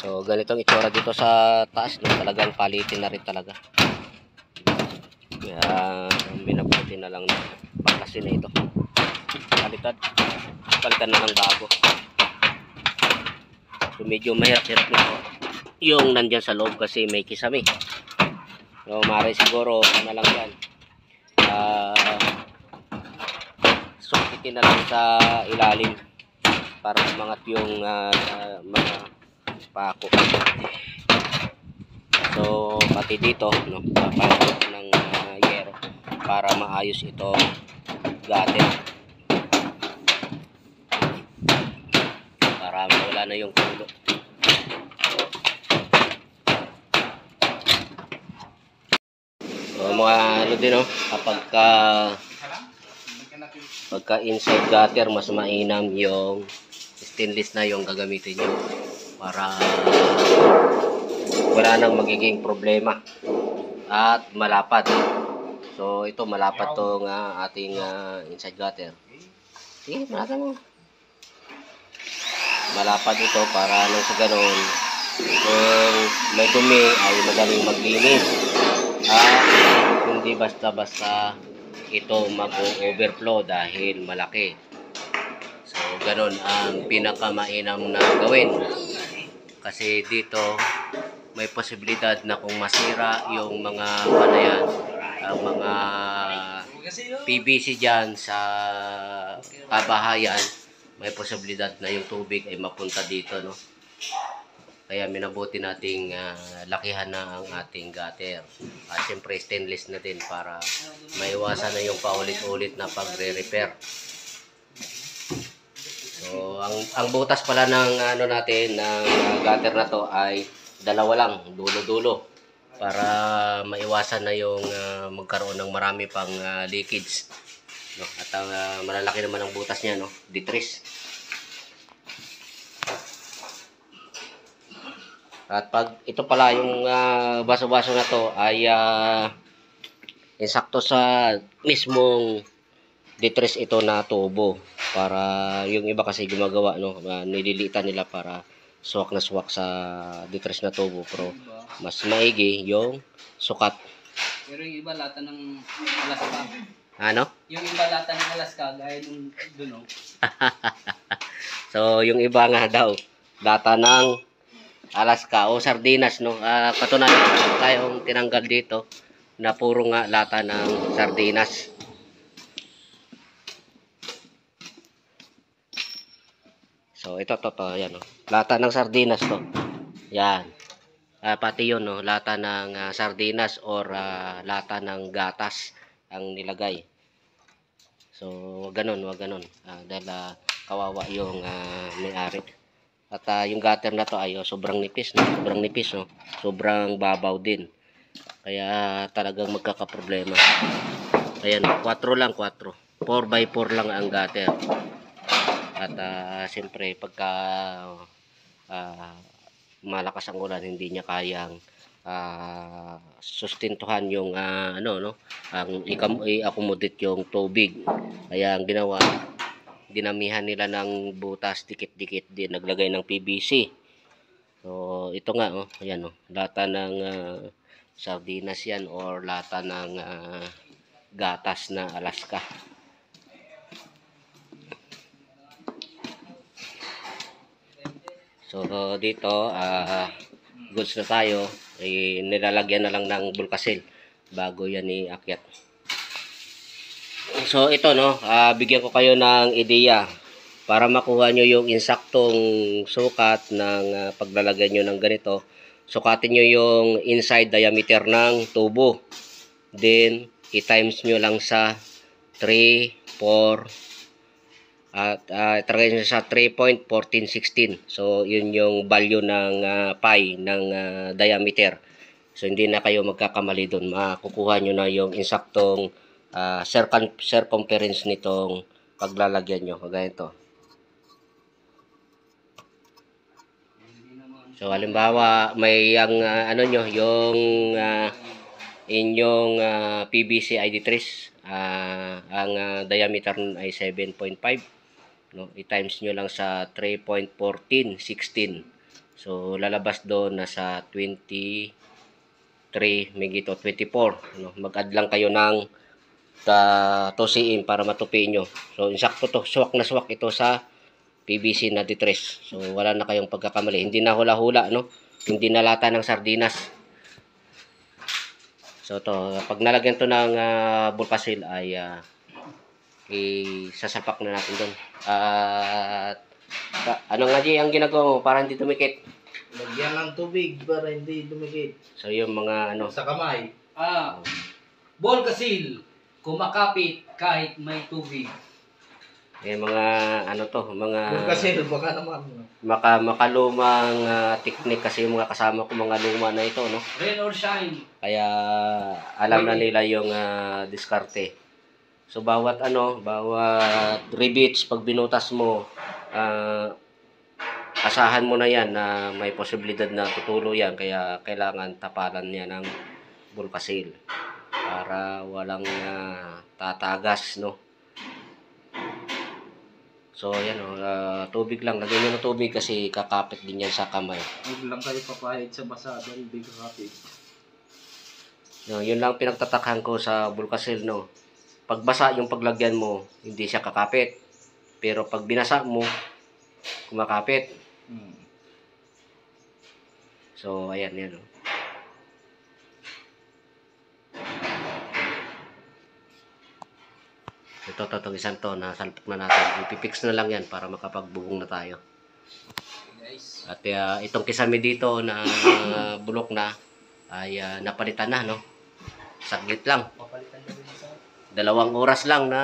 So ganitong itsura dito sa taas, no? Talagang palitin na rin talaga. Kaya minabuti na lang na pagkasin na ito. Palitan na ng bago. So medyo mahirap-hirap nito yung nandyan sa loob kasi may kisame. So mare siguro na lang yan. Sukitin na lang sa ilalim para umangat yung mga pako. So pati dito, no, papalitan ng yero para maayos itong gutter. Para wala na yung tulo. So mga ano din, no, pagka inside gutter, mas mainam yung stainless na yung gagamitin nyo para wala nang magiging problema at malapad. So ito malapad tong ating inside gutter. Sige, malapad mo. Malapad ito para nang sa ganun kung may dumi ay madaling maglinis at hindi basta-basta ito mag-overflow dahil malaki. So ganun ang pinakamainam na gawin, kasi dito may posibilidad na kung masira yung mga panayan, ang mga PVC dyan sa kabahayan, may posibilidad na yung tubig ay mapunta dito, no? Kaya minabuti nating lakihan na ang ating gutter. At siyempre stainless na din para maiwasan na yung paulit-ulit na pagre-repair. So ang butas pala ng ano natin ng gutter na to ay dalawa lang, dulo-dulo, para maiwasan na yung magkaroon ng marami pang leakage, no? At malalaki naman ang butas niya, no? D3. At pag ito pala yung baso-baso na to ay insakto sa mismong D3 ito na tubo, para yung iba kasi gumagawa, no, nililitan nila para suwak na suwak sa D3 na tubo, pero mas maigi yung sukat. Pero yung iba lata ng Alaska. Ano? Yung iba lata ng Alaska gaya nung doon, no? So yung iba nga daw lata ng Alaska o sardinas, no? Katunayan tayong tinanggal dito na puro nga lata ng sardinas. So ito yan, no? Lata ng sardinas to. Yan. Pati yun, no? Lata ng sardinas or lata ng gatas ang nilagay. So wag ganun. Dahil kawawa yung may-ari. At yung gutter na to ay sobrang nipis, no? Sobrang babaw din. Kaya talagang magkakaproblema. Ayan, 4 lang, 4. 4x4 lang ang gutter. At siyempre pagka malakas ang ulan, hindi niya kayang sustintuhan yung ang i-accommodate yung tubig. Kaya ang ginawa, dinamihan nila ng butas, dikit-dikit din, naglagay ng PVC. So ito nga, ayan, lata ng sardinas yan or lata ng gatas na Alaska. So dito goods na tayo, nilalagyan na lang ng bulkasil bago yan iakyat. So ito, no, bigyan ko kayo ng ideya para makuha nyo yung insaktong sukat ng paglalagay nyo ng ganito. Sukatin nyo yung inside diameter ng tubo, then i-times nyo lang sa 3, 4 at itagay nyo sa 3.1416. So yun yung value ng pi ng diameter. So hindi na kayo magkakamali doon, makukuha nyo na yung insaktong circumference nitong paglalagyan nyo, kagaya ito. So halimbawa may ang yung inyong PVC ID3, ang diameter ay 7.5, no? I-times nyo lang sa 3.1416 So lalabas doon nasa 23 megito 24. Ano, mag-add lang kayo ng 2 cm para matupi nyo. So insakto to, swak na swak ito sa PVC na distress. So wala na kayong pagkakamali. Hindi na hula-hula, no? Hindi na lata ng sardinas. So to, pag nalagyan to ng Bulkasil ay isasalpak na natin doon. At ano nga di ang ginagawa mo para hindi tumikit? Lagyan ng tubig para hindi dumikit. So yung mga ano, Sa kamay. Bulkasil, kumakapit kahit may tubig. yung mga ano to, mga Kasi baka naman. makalumang technique kasi yung mga kasama ko mga luma na ito, no? Rain or shine. Kaya alam na nila yung diskarte. So bawat rivets pag binutas mo, asahan mo na yan na may posibilidad na tutulo yan, kaya kailangan tapalan niya ng Bulkasil para walang tatagas, no? So yan tubig lang, lagyan nyo ng tubig kasi kakapit din yan sa kamay. Huwag lang kayo papahid sa basa dahil hindi kakapit. No, yun lang pinagtatakhan ko sa Bulkasil, no. Pag basa yung paglagyan mo, hindi siya kakapit. Pero pag binasa mo, kumakapit. So ayan yan, no. Ito isang to na salpok na natin. Ipipix na lang yan para makapagbugong na tayo. Guys. At itong kisame dito na bulok na ay napalitan na, no. Saglit lang. Papalitan na rin sa 2 oras lang na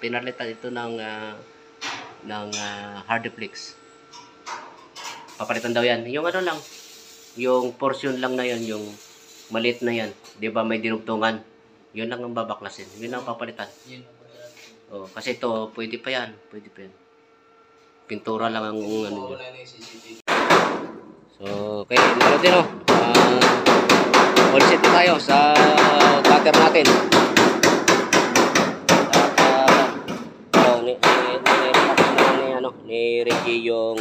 pinalitan ito ng Hardiflex. Papalitan daw yan. Yung ano lang, yung portion lang na yan, yung maliit na yan. 'Di ba may dinugtungan? Yun lang ang babaklasin. Yun lang papalitan. yun ang pala. Oh, kasi ito pwede pa yan. Pwede pa yan. Pintura lang ang ano yun. So, okay, ano din, oh. All set na tayo sa cutter natin. At ni Reggie yung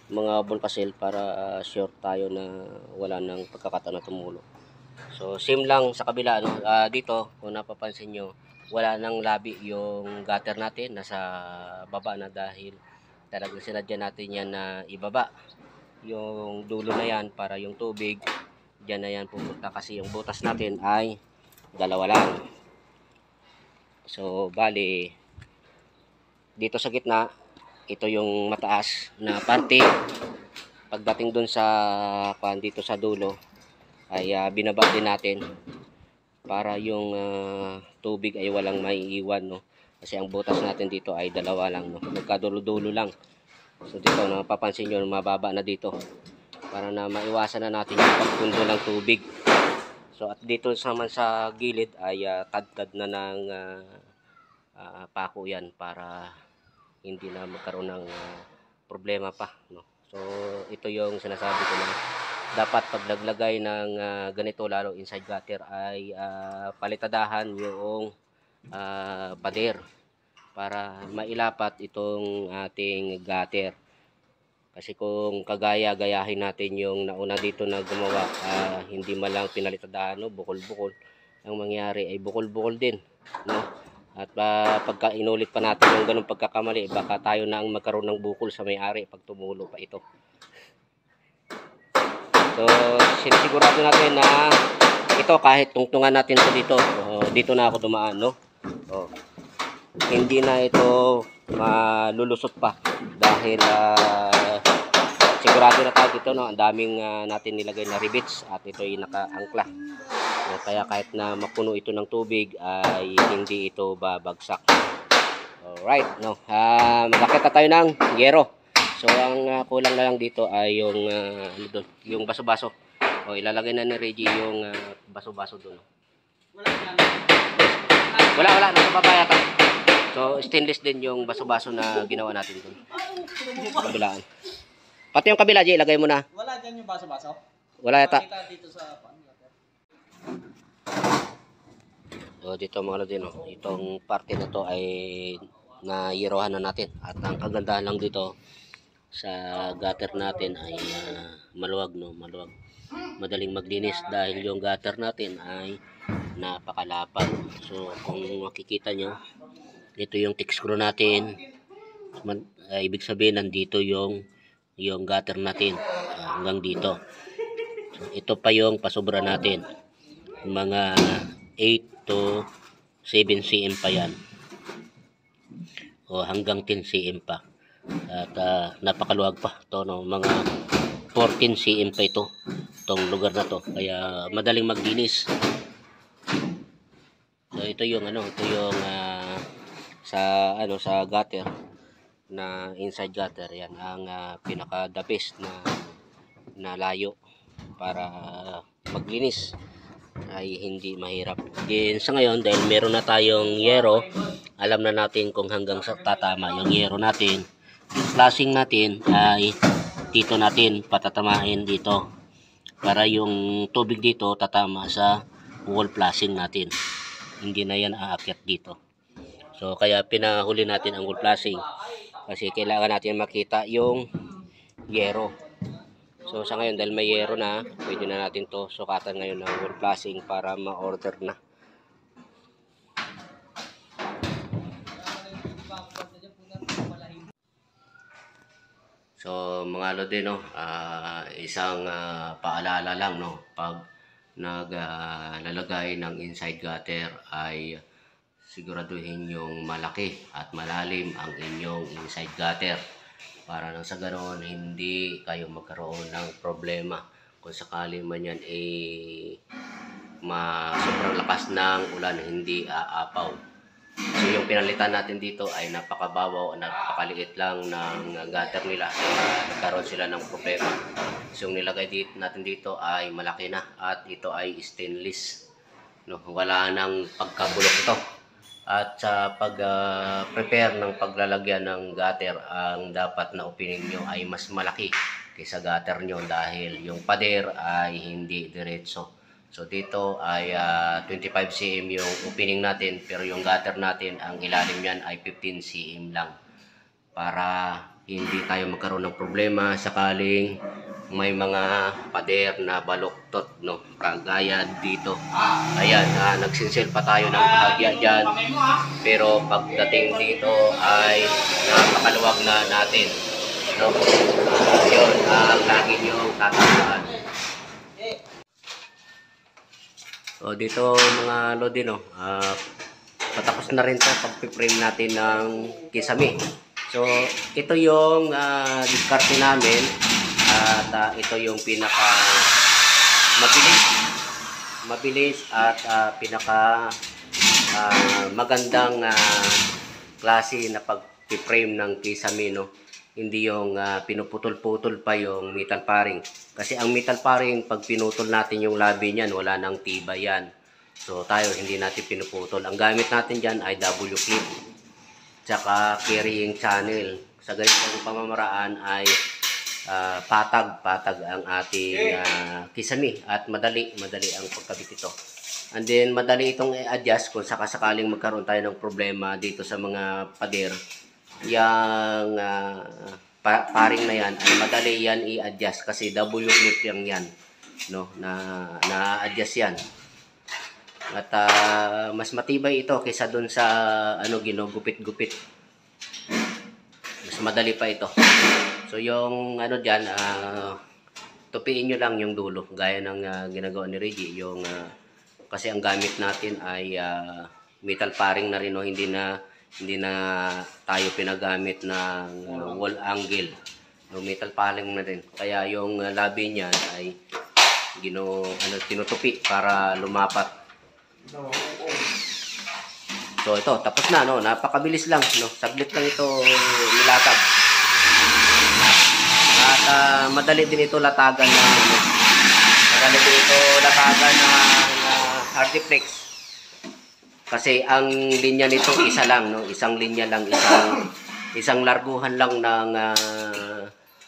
mga Bulkasil para sure tayo na wala nang pagkakataon na tumulo. So same lang sa kabila, no. Dito kung napapansin nyo, wala nang labi yung gutter natin, nasa baba na dahil talagang sinadya natin yan na ibaba yung dulo na yan para yung tubig dyan na yan pupunta, kasi yung butas natin ay 2 lang. So bali dito sa gitna, ito yung mataas na parte. Pagdating dun sa dito sa dulo ay binaba din natin para yung tubig ay walang maiiwan, no, kasi ang butas natin dito ay 2 lang, no, magkadulo-dulo lang. So dito napapansin nyo mababa na dito para na maiwasan na natin yung pagpundo ng tubig. So at dito naman sa gilid ay tad-tad na ng pako yan para hindi na magkaroon ng problema pa, no. So ito yung sinasabi ko na dapat pag naglagay ng ganito, lalo inside gutter, ay palitadahan yung pader para mailapat itong ating gutter. Kasi kung gayahin natin yung nauna dito na gumawa, hindi man lang pinalitadahan, no, bukol-bukol, ang mangyari ay bukol-bukol din, no. At pagka inulit pa natin yung ganung pagkakamali, baka tayo na ang magkaroon ng bukol sa may-ari pag tumulo pa ito. So sinisigurado natin na ito, kahit tungtungan natin ito dito, dito na ako dumaan, no. Hindi na ito malulusot pa dahil sigurado na tayo dito, no. Ang daming natin nilagay na rivets at ito ay nakaangkla. Kaya kahit na mapuno ito ng tubig ay hindi ito babagsak. Alright, no. Magkakita tayo ng yero. So ang kulang na lang dito ay yung yung baso-baso. Ilalagay na ni Reggie yung baso-baso doon. Wala nasa baba yata. So stainless din yung baso-baso na ginawa natin doon. Kabilaan. Pati yung kabila, Jay, ilagay mo na. Wala dyan yung baso-baso? Wala yata. Makita dito sa So dito mga din, no, itong parte na to ay nayirohan na natin. At ang kagandahan lang dito, sa gutter natin ay maluwag, no, maluwag. Madaling maglinis dahil yung gutter natin ay napakalapad. So kung makikita nyo, ito yung thick screw natin. Ibig sabihin nandito yung gutter natin hanggang dito. So, ito pa yung pasobra natin, mga 8 to 7 cm pa yan, o hanggang 10 cm pa. At napakaluwag pa to, no, mga 14 cm pa itong lugar na to, kaya madaling maglinis. So ito yung sa gutter, na inside gutter, yan ang pinaka the best na layo para maglinis, ay hindi mahirap din sa ngayon dahil meron na tayong yero. Alam na natin kung hanggang sa tatama yung yero natin. Yung flashing natin ay dito natin patatamain dito para yung tubig dito tatama sa wall flashing natin, hindi na yan aakyat dito. So kaya pinahuli natin ang wall flashing kasi kailangan natin makita yung yero. So sa ngayon dahil may yero na, pwede na natin to sukatan ngayon ng wall flashing para ma-order na. So mga lodi, no, isang paalala lang, no, pag naglalagay ng inside gutter ay siguraduhin yung malaki at malalim ang inyong inside gutter para nang sa ganoon hindi kayo magkaroon ng problema kung sakali man yan sobrang lakas ng ulan, hindi aapaw. So yung pinalitan natin dito ay napakababaw, napakaliit lang ng gutter nila, nagkaroon sila ng problema. So yung nilagay natin dito ay malaki na at ito ay stainless, no, wala nang pagkabulok ito. At sa pag-prepare ng paglalagyan ng gutter, ang dapat na opening nyo ay mas malaki kaysa gutter nyo dahil yung pader ay hindi diretso. So dito ay 25 cm yung opening natin, pero yung gutter natin, ang ilalim yan ay 15 cm lang para hindi tayo magkaroon ng problema sakaling may mga pader na baluktot, no, kagaya dito. Ayan, nagsinsel pa tayo ng bahagya dyan, pero pagdating dito ay napakaluwag na natin, no. Yun ang lagi nyo tatandaan. So dito mga lodi, no, patapos na rin to pag-frame natin ng kisame. So ito yung diskarte namin. At ito yung pinaka mabilis at pinaka magandang klase na pag-frame ng kisame, no. Hindi yung pinuputol-putol pa yung metal paring, kasi ang metal paring pag pinutol natin yung labi niyan wala nang tibay yan. So tayo hindi natin pinuputol, ang gamit natin dyan ay W-clip tsaka carrying channel. Sa ganitong pamamaraan ay patag ang ating kisame at madali ang pagkabit ito. And then madali itong i-adjust kung sakasakaling magkaroon tayo ng problema dito sa mga pader. Yang paring na yan ay madali yan i-adjust kasi W-clip yan, no, na-adjust yan. At mas matibay ito kaysa dun sa ginugupit-gupit. Mas madali pa ito. So yung dyan, tupiin nyo lang yung dulo gaya ng ginagawa ni Reggie, yung kasi ang gamit natin ay metal paring na rin, no? Hindi na tayo pinagamit ng wall angle, no, metal paring na rin, kaya yung labi niya ay tinutupi para lumapat. So ito tapos na, no, napakabilis lang, no, saglit lang ito nilatag. At madali din ito latagan ng hardiplex. Kasi ang linya nito isa lang, no, isang linya lang, isang larguhan lang ng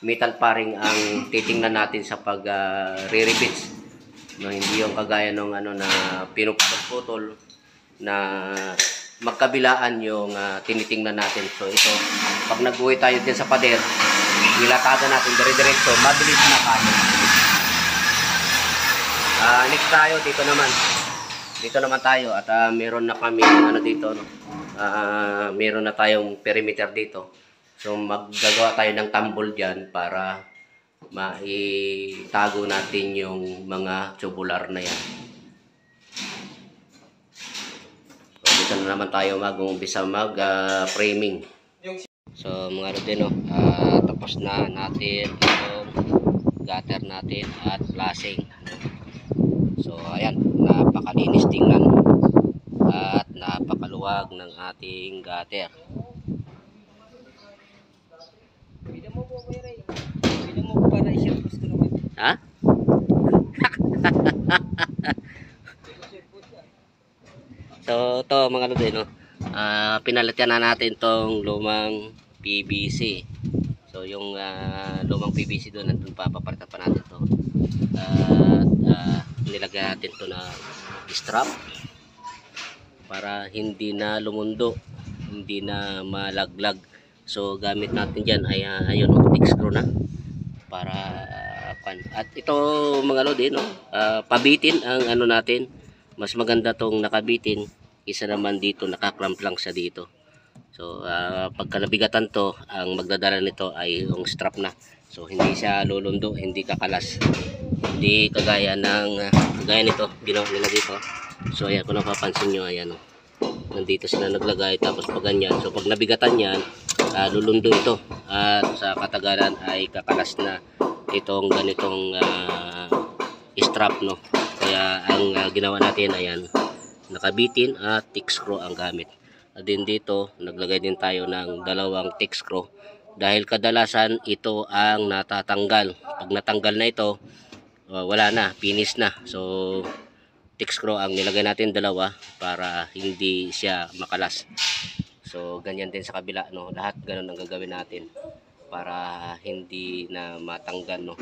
metal paring ang titingnan natin sa pag re-rivets, no, hindi yung kagaya ng na pinuputol na magkabilaan yung tinitingnan natin. So ito, pag nag-uwi tayo din sa pader, nilatagan natin dire-diretso, mabilis na kaya. Next tayo, dito naman tayo at meron na kami ano dito, no? Meron na tayong perimeter dito. So maggagawa tayo ng tambol diyan para maitago natin yung mga tubular na yan. So dito na naman tayo mag-umpisa mag-framing. So mga Rodeno, tapos na natin itong gutter natin at flashing. So ayan, napakalinis tingnan at napakaluwag ng ating gutter. Pwede mo po, Kuya Ray. Pwede mo po para i-share gusto naman. Ha? So to mga Rodeno, pinalitan na natin tong lumang PVC. So yung lumang PVC doon, nandun papapalitan pa natin to. Nilagyan natin to na strap para hindi na lumundo, hindi na malaglag. So gamit natin dyan ay ayun, thick screw na para at ito mga lodi, no, pabitin ang ano natin. Mas maganda tong nakabitin isa naman dito nakaklamp lang sa dito. So pagka nabigatan to, ang magdadala nito ay yung strap na. So hindi siya lulundo, hindi kakalas. Hindi kagaya ng kagaya nito ginawa nila dito. So ayan, kung napapansin nyo, ayan, oh, nandito sila naglagay, tapos pag ganyan, so pag nabigatan yan, lulundo ito at sa katagalan ay kakalas na itong ganitong strap, no. Kaya ang ginawa natin, ayan, nakabitin at thick screw ang gamit. At din dito naglagay din tayo ng dalawang thick screw dahil kadalasan ito ang natatanggal. Pag natanggal na ito, wala na, finish na. So thick screw ang nilagay natin, dalawa, para hindi siya makalas. So ganyan din sa kabila, no, lahat ganun ang gagawin natin para hindi na matanggal, no.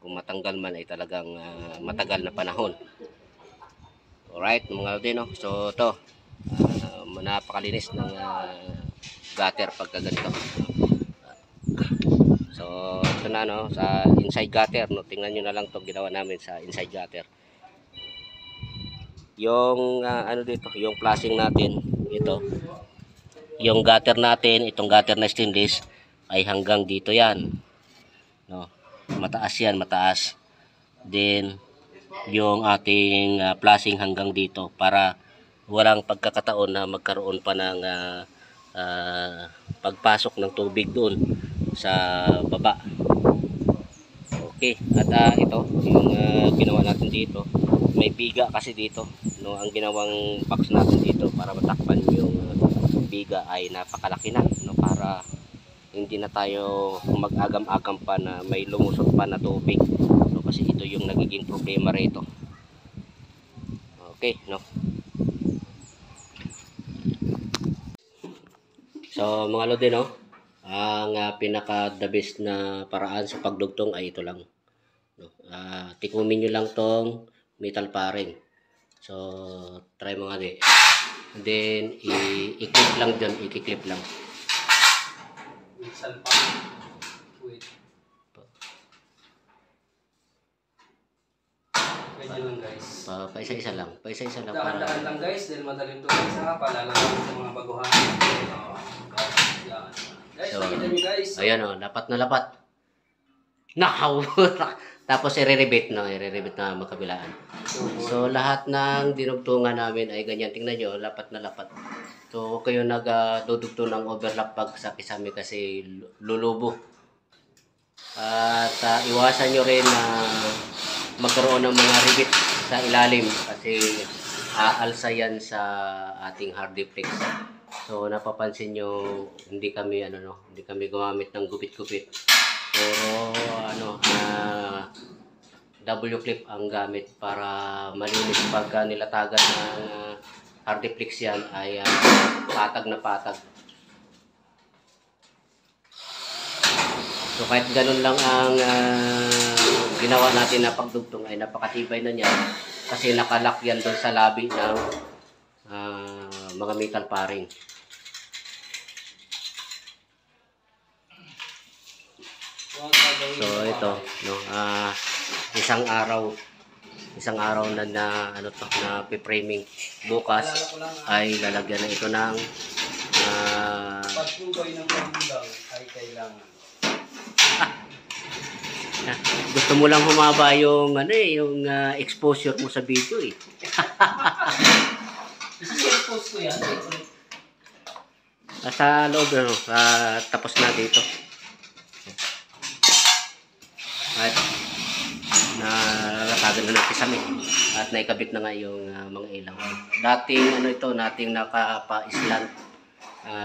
Kung matanggal man ay talagang matagal na panahon. Alright mga lodi, no. So to napakalinis ng gutter pagka ganito. So ito na, no, sa inside gutter, no, tingnan nyo na lang to ginawa namin sa inside gutter. Yung ano dito, yung flashing natin, ito yung gutter natin, itong gutter na stainless ay hanggang dito yan, no, mataas yan, mataas. Then yung ating flashing hanggang dito para walang pagkakataon na magkaroon pa ng pagpasok ng tubig doon sa baba. Okay, at ito yung ginawa natin dito, may biga kasi dito, no, ang ginawang box natin dito para matakpan yung biga ay napakalaki na, no, para hindi na tayo mag-agam-agam pa na may lumusot pa na tubig, no, kasi ito yung nagiging problema rito. Okay, no. So mga lodi, no, ang pinaka the best na paraan sa pagdugtong ay ito lang, no. Tikumin nyo lang tong metal paring. So try mga di. And then i-clip lang dyan, i-clip lang. Wait. Medyo lang guys. Paisa-isa lang. Paisa-isa lang. Dahan-dahan lang guys, dahil madaling to isa, palalagyan sa mga baguhan. Yan. Guys, So, nakita nyo guys. ayan, oh, lapat na lapat. Nakaw! Tapos i-re-rebate, no? I-re-rebate na magkabilaan. So lahat ng dinugtungan namin ay ganyan. Tingnan nyo, lapat na lapat. So huwag kayo nagdudugtong ng overlap pag sa kisame kasi lulubo. At iwasan nyo rin na magkaroon ng mga rivet sa ilalim kasi aalsa yan sa ating hardiplex. So napapansin nyo, hindi kami hindi kami gumamit ng gupit-gupit. Pero W-clip ang gamit para malinis pagka nilatagan ng hardiplex yan ay patag na patag. So kahit ganun lang ang ginawa natin na pagdugtong ay napakatibay na niya kasi nakalak yan doon sa labi ng mga metal paring. So ito, no, isang araw na ano to, na framing. Bukas ay lalagyan na ito ng Pagtukoy ng pagbilaw ay kailangan. gusto mo lang humaba yung ano yung exposure mo sa video eh. Isi-post ko yan. Sa loob ano, tapos na dito. At nalatagan na natin kami at naikabit na nga yung mga ilaw. Dating ano ito, nating nakapa-islant.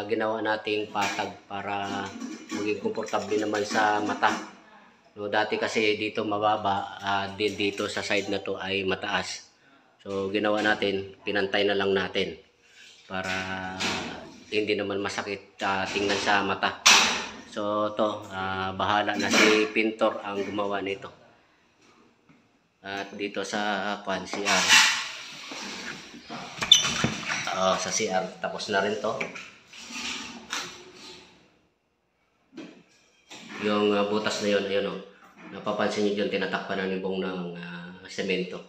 Ginawa nating patag para maging komportable naman sa mata. No, dati kasi dito mababa, din dito sa side na to ay mataas. So ginawa natin, pinantay na lang natin para hindi naman masakit tingnan sa mata. So to, bahala na si pintor ang gumawa nito. At dito sa CR. Sa CR tapos na rin to. Yung butas na yun, ayun napapansin nyo dyan, tinatakpan ng libong ng semento.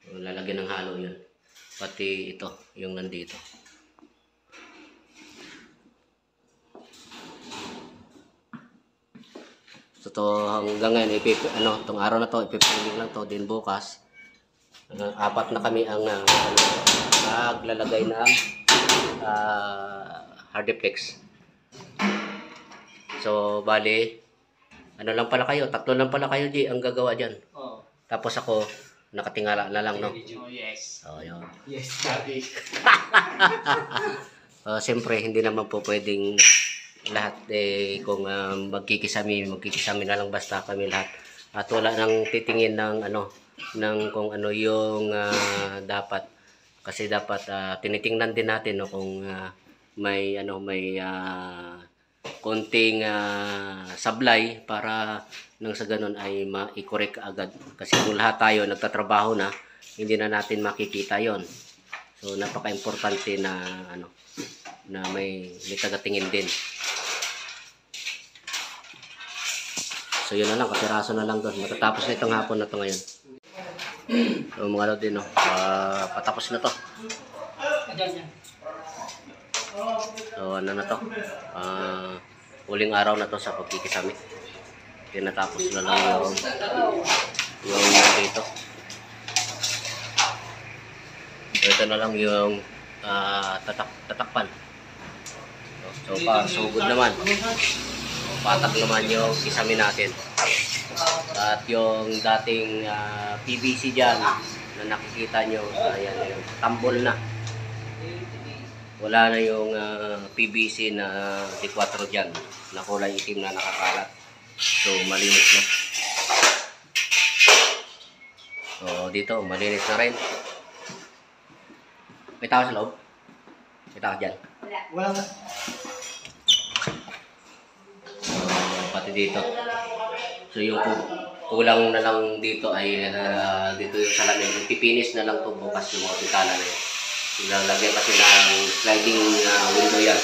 Lalagyan ng halo yun. Pati ito, yung nandito. So to hanggang ngayon, tong araw na to, ipipilling lang to, din bukas. Apat na kami ang naglalagay ng hardiplex. So, bali, ano lang pala kayo, 3 lang pala kayo, G, ang gagawa dyan. Oo. Tapos ako, nakatingala na lang, no? Oh, yes. So, yun. Yes, daddy. Siyempre, hindi naman po pwedeng lahat, kung magkikisami na lang basta kami lahat. At wala nang titingin ng, kung ano yung dapat. Kasi dapat, tinitingnan din natin, no, kung may konting sablay para nang sa ganun ay ma-correct agad. Kasi kung lahat tayo nagtatrabaho na, hindi na natin makikita yon. So napaka-importante na na may tagatingin din. So yun na lang, kapiraso na lang doon. Matatapos na itong hapon na to ngayon. So mga din, patapos na to. So ano na to, huling araw na to sa pagkikisami. Tinatapos na lang yung dito. So ito na lang yung tatakpan. So sugod naman, patak naman yung kisami natin. At yung dating PVC dyan na nakikita nyo, ayan yung tambol na. Wala na yung PVC na D4 dyan na kulay itim na nakakalat. So malinis na. So dito malinis na rin. May tao sa loob? May tao dyan? Wala na. Pati dito. So yung kulang na lang dito ay dito yung salamin. Pipinis na lang to bukas yung mga bintana na yun. Ilalagyan kasi ng sliding window yan.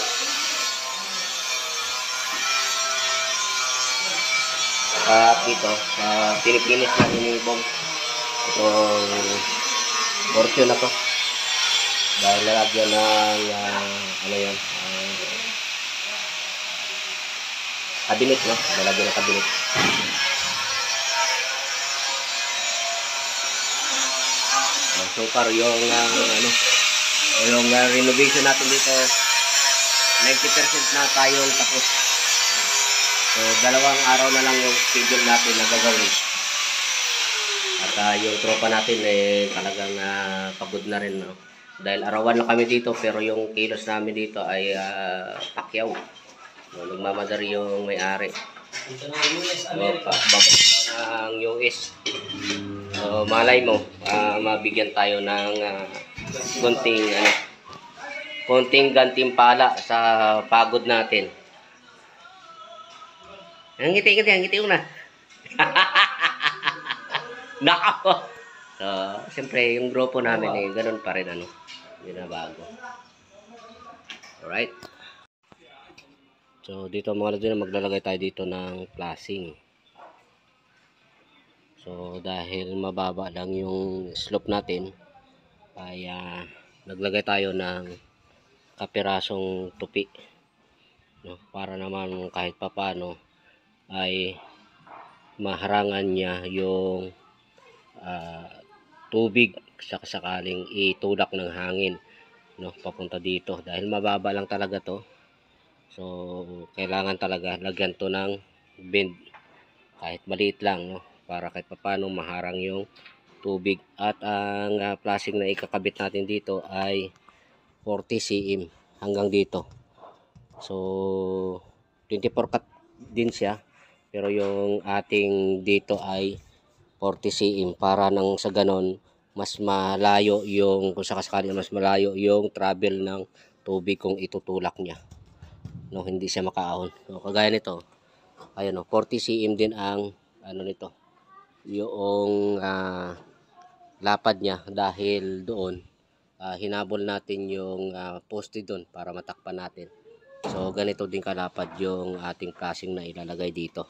At dito, pinipinis na inibong itong portion na to. Dahil lalagyan ng cabinet, no? Lalagyan ng cabinet. So far yung yung renovation natin dito 90% na tayong tapos. So 2 araw na lang yung schedule natin na gagawin. At yung tropa natin talagang pagod na rin, no? Dahil arawan lang kami dito pero yung kilos namin dito ay pakyaw. So, nagmamadari yung may-ari. Ito na yung US, America. Ng US. So malay mo, mabigyan tayo ng konting gantimpala sa pagod natin. Ang ngiti mo na. Nako. So, siyempre yung grupo namin ganun pa rin hindi na bago. Alright. So dito mga lodi, maglalagay tayo dito ng flashing. So dahil mababa lang yung slope natin, ay naglagay tayo ng kapirasong tupi, no, para naman kahit papano ay maharangan niya yung tubig sa sakaling itulak ng hangin, no, papunta dito. Dahil mababa lang talaga to, so kailangan talaga lagyan to ng bend kahit maliit lang, no, para kahit papano maharang yung tubig. At ang flashing na ikakabit natin dito ay 40 cm hanggang dito. So 24 cut din siya, pero yung ating dito ay 40 cm para nang sa ganon mas malayo yung, kung sakasakali mas malayo yung travel ng tubig kung itutulak niya, no, hindi siya makaahon. So kagaya nito, ayan, no, 40 cm din ang ano nito, yung lapad niya, dahil doon hinabol natin yung poste doon para matakpan natin. So ganito din kalapad yung ating flashing na ilalagay dito.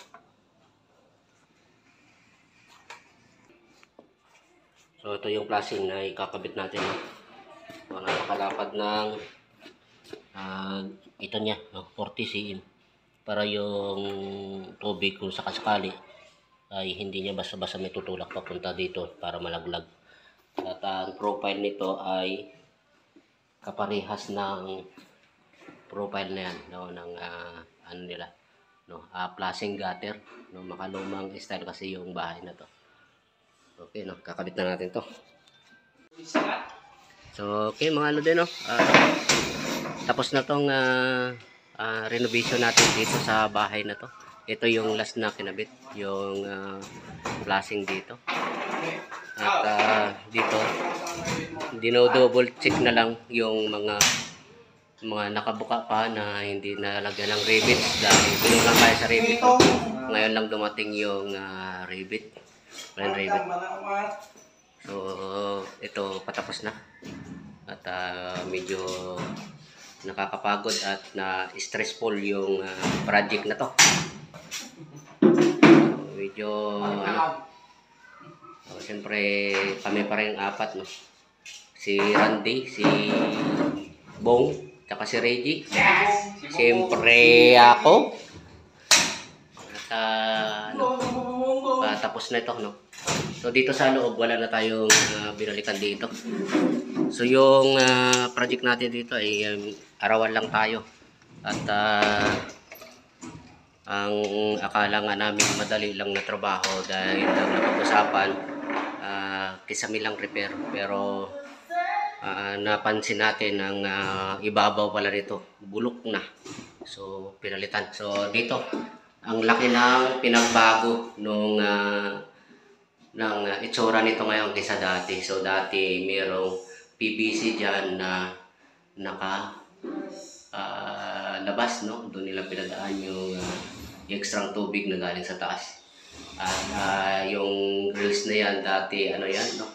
So ito yung flashing na ikakabit natin, no? So napakalapad ng ito niya, no? 40 cm para yung tubig kung sakasakali ay hindi niya basta-basta may tutulak papunta dito para malaglag. At ang profile nito ay kaparehas ng profile na yan, no, ng ano nila, no, flashing gutter, no, makalumang style kasi yung bahay na to. Okay, no, kakabit na natin to. So okay mga lodi, no, tapos na tong renovation natin dito sa bahay na to. Ito yung last na kinabit, yung flashing dito. At dito dino-double check na lang yung mga nakabuka pa na hindi nalagyan ng rivets, dahil binulang tayo sa rivet. Ngayon lang dumating yung rivet. So ito patapos na, at medyo nakakapagod at na stressful yung project na to. Medyo siyempre kami pa rin apat, no, si Randy, si Bong, tsaka si Reggie, siyempre ako. At tapos na ito, no. So dito sa loob wala na tayong binalikan dito. So yung project natin dito ay arawan lang tayo. At ang akala nga namin madali lang na trabaho dahil lang napag-usapan kisame lang repair, pero napansin natin ang ibabaw pala nito bulok na, so pinalitan. So dito ang laki ng pinagbago nung ng itsura nito ngayon kaysa dati. So dati mayroong PVC dyan na naka labas, no, doon nila pinadaan yung extra tubig na galing sa taas. At yung grills na yan dati, ano yan, no,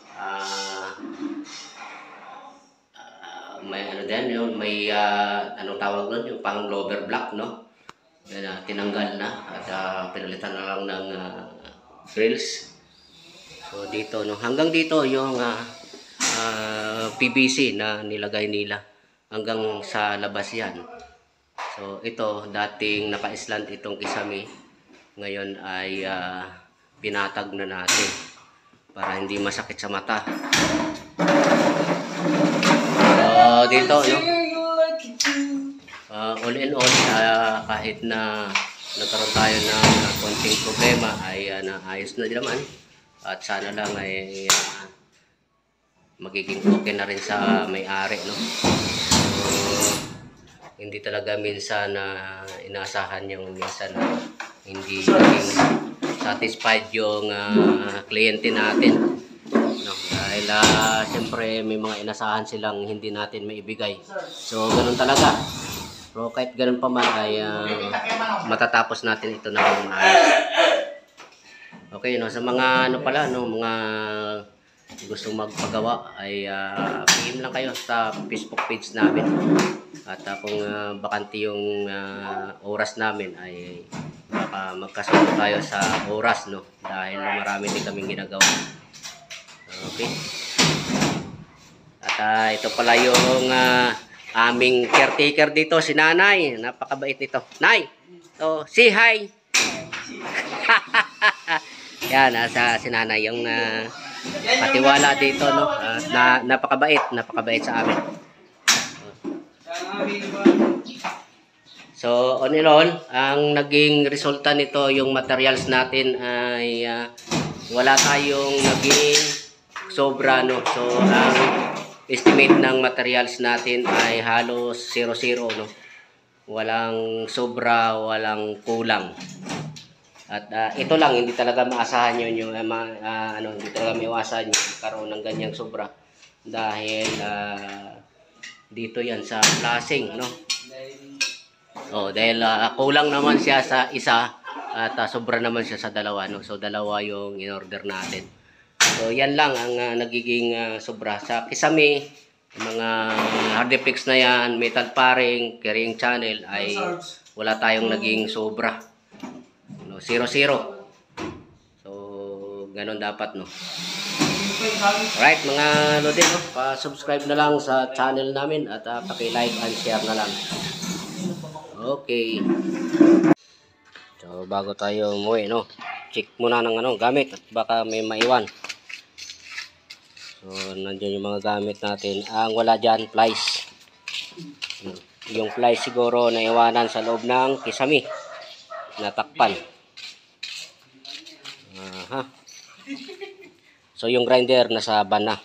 may ano din yun, may anong tawag nun, yung pang lower block, no, na tinanggal na at pinalitan na lang ng grills. So dito, no, hanggang dito yung PVC na nilagay nila hanggang sa labas yan. So ito dating naka-slant itong kisame, ngayon ay pinatag na natin para hindi masakit sa mata. So dito, no, all in all, kahit na nagkaroon tayo ng konting problema ay naayos na din naman, at sana lang ay magiging okay na rin sa may-ari, no. So hindi talaga minsan inaasahan yung minsan hindi naging satisfied yung kliyente natin, no, dahil siyempre may mga inasahan silang hindi natin maibigay. So ganun talaga. Pero kahit ganun pa man ay matatapos natin ito ng maayos. Okay, no, sa mga ano pala, no, mga gustong magpagawa ay PM lang kayo sa Facebook page namin. At kung bakante yung oras namin ay baka magkasunod tayo sa oras, no? Dahil marami din kaming ginagawa. Okay. At ito pala yung aming caretaker dito, si Nanay. Napakabait nito. Nay! So, say hi! Yan, si Nanay yung patiwala dito, no? Napakabait sa amin. So, on and on, ang naging resulta nito, yung materials natin ay wala tayong naging sobra, no? So, ang estimate ng materials natin ay halos 0-0, no? Walang sobra, walang kulang. At ito lang, hindi talaga maasahan yun, yung hindi talaga maiwasan yung karoon ng ganyang sobra. Dahil dito yan sa flashing, no? Dahil kulang naman siya sa isa at sobra naman siya sa dalawa, no? So dalawa yung in-order natin. So yan lang ang nagiging sobra sa kisame. Mga hard defects na yan, metal paring, carrying channel ay wala tayong naging sobra. No, 0-0. So ganun dapat, no? Alright mga lodi, no? Pa-subscribe na lang sa channel namin at paki-like and share na lang. Okay. So bago tayo umuwi, no? Check muna ng gamit at baka may maiwan. So nandiyan yung mga gamit natin. Ang wala dyan, plies. Yung plies siguro naiwanan sa loob ng kisame. Natakpan. Aha. So yung grinder nasa van na.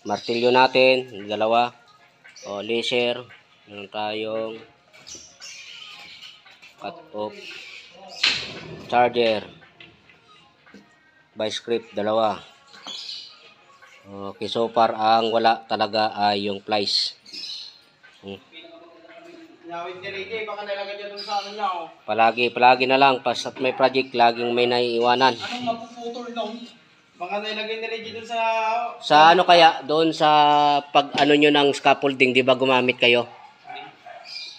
Martilyo natin, dalawa. Laser. Meron tayong cut off. Charger. Vice grip, dalawa. Okay, so far ang wala talaga ay yung plies. Palagi na lang pasat may project laging may naiiwanan. Anong mapuputol nung? Baka nailagay ni Reggie dun sa kaya doon sa pag nyo ng scaffolding, di ba gumamit kayo?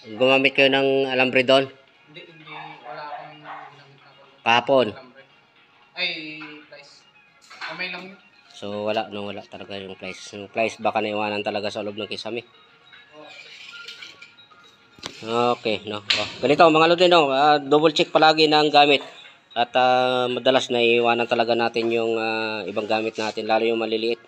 Gumamit kayo ng alambre doon? Hindi wala akong ginamit ako. Kahapon. Ay, price. Kamay lang yun. So wala talaga yung plies. Yung plies baka naiwanan talaga sa loob ng kisame. Okay, no. Ganito mga lodi, no. Double check palagi ng gamit. At madalas naiiwanan talaga natin yung ibang gamit natin, lalo yung maliliit.